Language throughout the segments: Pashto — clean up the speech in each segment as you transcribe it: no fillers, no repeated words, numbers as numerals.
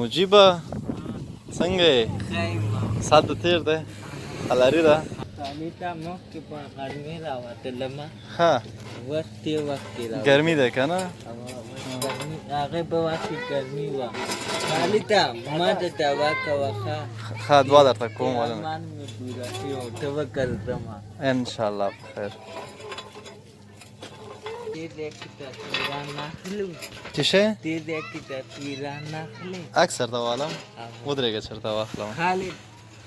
مجيبه څنګه یې؟ ساعت د تېر دی هلاري ده کالي ته مخکې په غرمې راوتلم ښه وختې راوتلم ګرمي دی که نه هغې په وخت کې ګرمي وه کالي ته ما ته دوا کوه ښه دعا درته کوم ارمان مې پوره شو ته وکړم انشاءالله په خیر دې ځای کې تصویران نه اخلو چې شی دې ځای کې تصویران نه اخلې عکس درته والم ودرېږه چېرته واخلم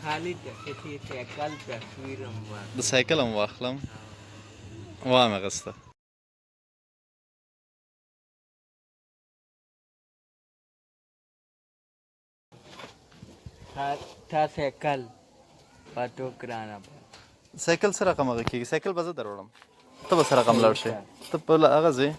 خالد چې سایکل تصویر هم د سایکل هم واخلم وام اغسته تا سایکل پاتو ګرانه سایکل څه رقم هغه کېږي سایکل به زه در وړم ته به څه رقم لاړ شې ته په هغه ځې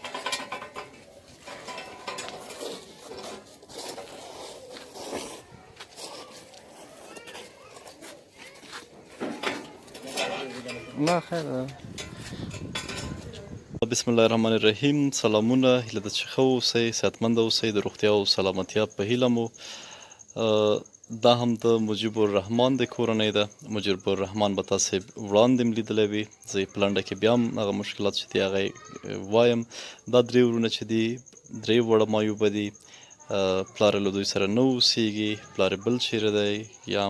نه خیر بسم الله الرحمن الرحیم سلامونه هیله ده چې ښه اوسئ صحتمنده اوسئ د روغتیا او سلامتیا په هیله مو دا هم د مجیب الرحمن د کورنۍ ده مجیب الرحمن به تاسې وړاندې م لیدلی وي زه یې په لنډه کې بیا هم هغه مشکلات چې دي هغه یې وایم دا درې ورونه چې دي درې وړه مایوبه دي پلار یې له دوی سره نه اوسېږي پلار یې بل چېرې دی یا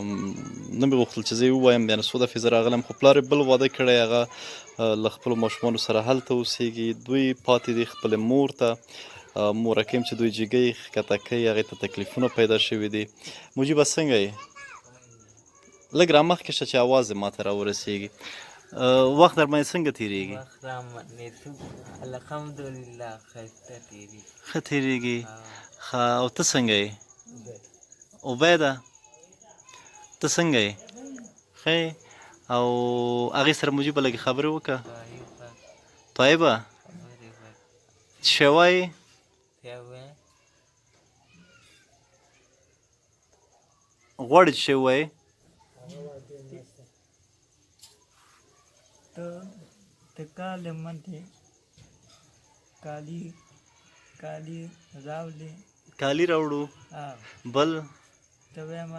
نه مې غوښتل چې زه یې ووایم یعنې څو دفعې زه راغلی خو پلار یې بل واده کړی هغه له خپلو ماشومانو سره هلته اوسېږي دوی پاتې دي خپلې مور ته مورکۍ چې دوی جګۍ ښکته کوي هغې ته تکلیفونه پیدا شوي دي مجیبه څنګه یې لږ رامخکې شه چې اواز یې ما ته راورسېږي وخت در باندې څنګه تېرېږي الحمدلله ښایسته تېرېږي ښه تېرېږي ښه او ته څنګه یې عبیده ته څنګه یې ښه یې او هغې سره مجیبه لږې خبرې وکړه طیبه څه شی وایې غواړې چې شی ووایې ته کاله منې کالي راوړې کالي راوړو بل ته وایم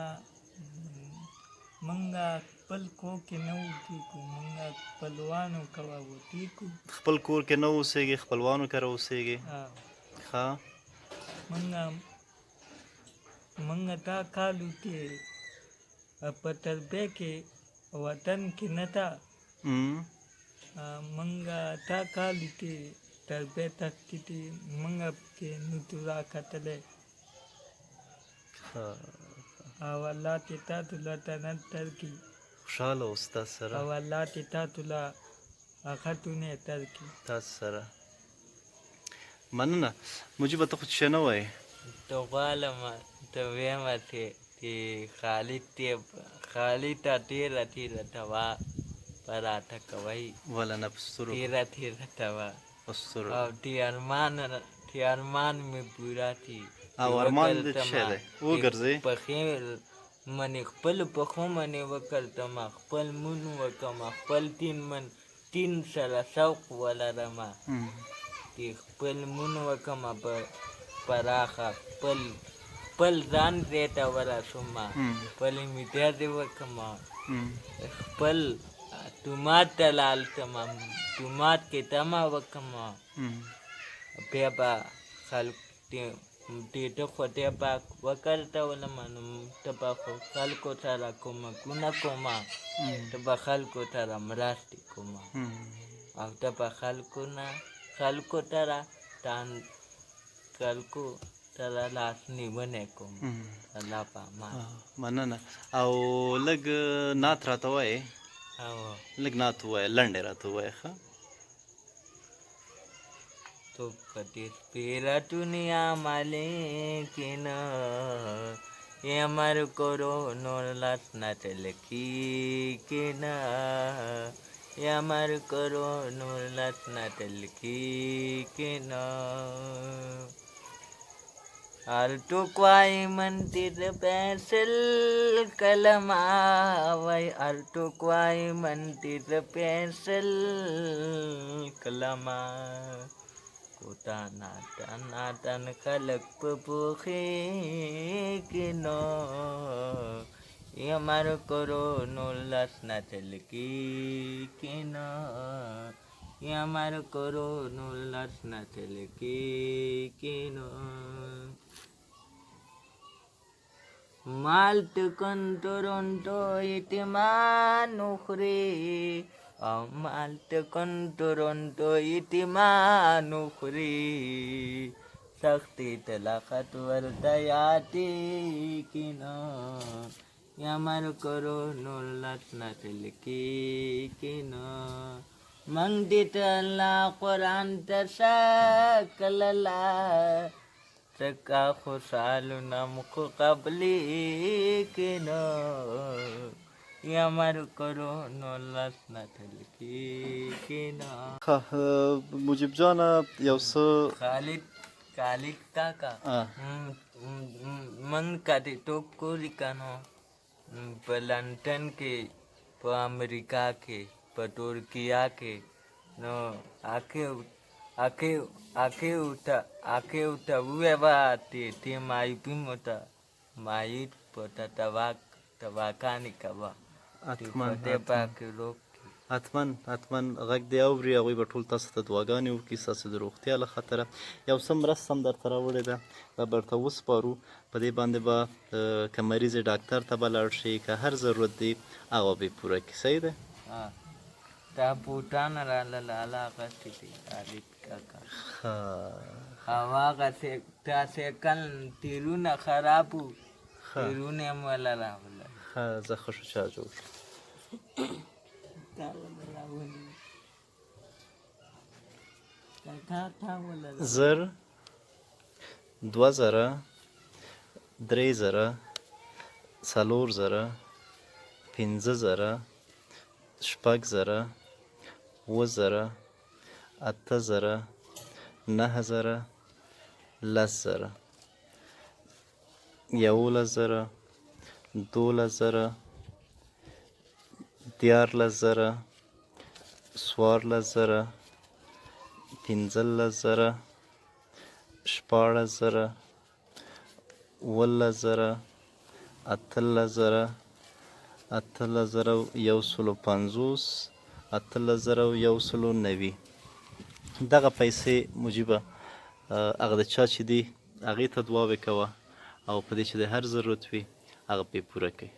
مونږ خپل کور کې نه اوسېږو مونږ خپلوانو کره اوسېږو خپل کور کې نه اوسېږي خپلوانو کره اوسېږي ښه مونږ دا کالو کې په تربیه کې وطن کې نه تا مونږ دا کالو کې تربیه تکې دي مونږ کې نو تو راکتلی او الله دې تاسو له جنت درکړي خوشحاله اوسه تاسو سره او الله دې تاسو له ښځونه درکړي تاسو سره مننه مجیبه ته خو څه نه وایې ته غواړم ته ویم چې خالي ته تېره دوا په راته کوئ وله نه په سترو تېره دوا په سترو او چې ارمان مې پوره شي او ارمان دې څه شی دی وګرځې پښې منې خپلو پښو منې وکړتم خپل مون وکړم خپل دین سره شوق ولرم چې خپل مون وکړم پراخه خپل ځان ځای ته ورسوم خپل امتیاز یې وکړم خپل جومات ته لاړ شم جومات کې تمه وکړم بیا به خلک ته خدای پاک وکړتولم نو ته به خو خلکو سره کومکونه کوم ته به خلکو سره مرستې کوم او ته به خلکو سره لاسنیونې کوم الله په امان مننه او لږ نعت راته وایې لږ نعت ووایه لنډ یې راته ووایه ښه تو په دې سپېره دنیا مالک نه یې امر کړو نور لاس نه تل کېږي نه یې امر کړو نور لاس نه تل کېږي نه هر څوک وایي منطق پیسل کلمه وایي هر څوک وایي منطق پیسل کلمه کوتا ناتن خلق په پوخې किनो আমার করোনো লাস না চলকি কেন আমার করোনো লাস না চলকি কেন Malta con Toronto itimanukri Malta con Toronto itimanukri Sakti talakat wartayati kino Yamar koro nulat na tilki kino Mangdita la Quran sa kalala Saka khusalu namku qabli kino Yamar koro nolas na talki kino مجيب جانه یو څه Khalid kaka Man kati toko rikano Pa London ke Pa Amerika ke Pa Turkiya ke No Ake uta ueva ti mai pimota mai pota tabakani kaba ti pote pa ke rok حتما غږ دی اوري هغوی به ټول تاسو ته دعاګانې وکړي ستاسو د روغتیا له خاطره یو څه مرسته هم درته راوړې ده به درته وسپارو په دې باندې به که مریض ډاکټر ته به لاړ شي که هر ضرورت دی هغه به یې پوره کړي صحیح دی ta putana la kasti ti Khalid kaka awa se ta sekal tiruna kharabu tirune mala rawla زه ښه شو چا جوړ شو زر 2000 3000 4000 5000 شپږزره 7000 8000 9000 10,000 11,000 12,000 14,000 14,000 15,000 16,000 17,000 18,000 18,150 18,190 دغه پیسې مجیبه هغه د چا چې دی هغې ته دعاوې کوه او په دې چې د هر ضرورت وي هغه پې پوره کوي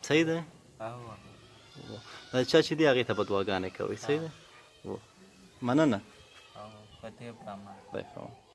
صحیح دی د چا چې دی هغې ته به دعاګانې کوئ صحیح دی مننه Pati pama. خدای پامان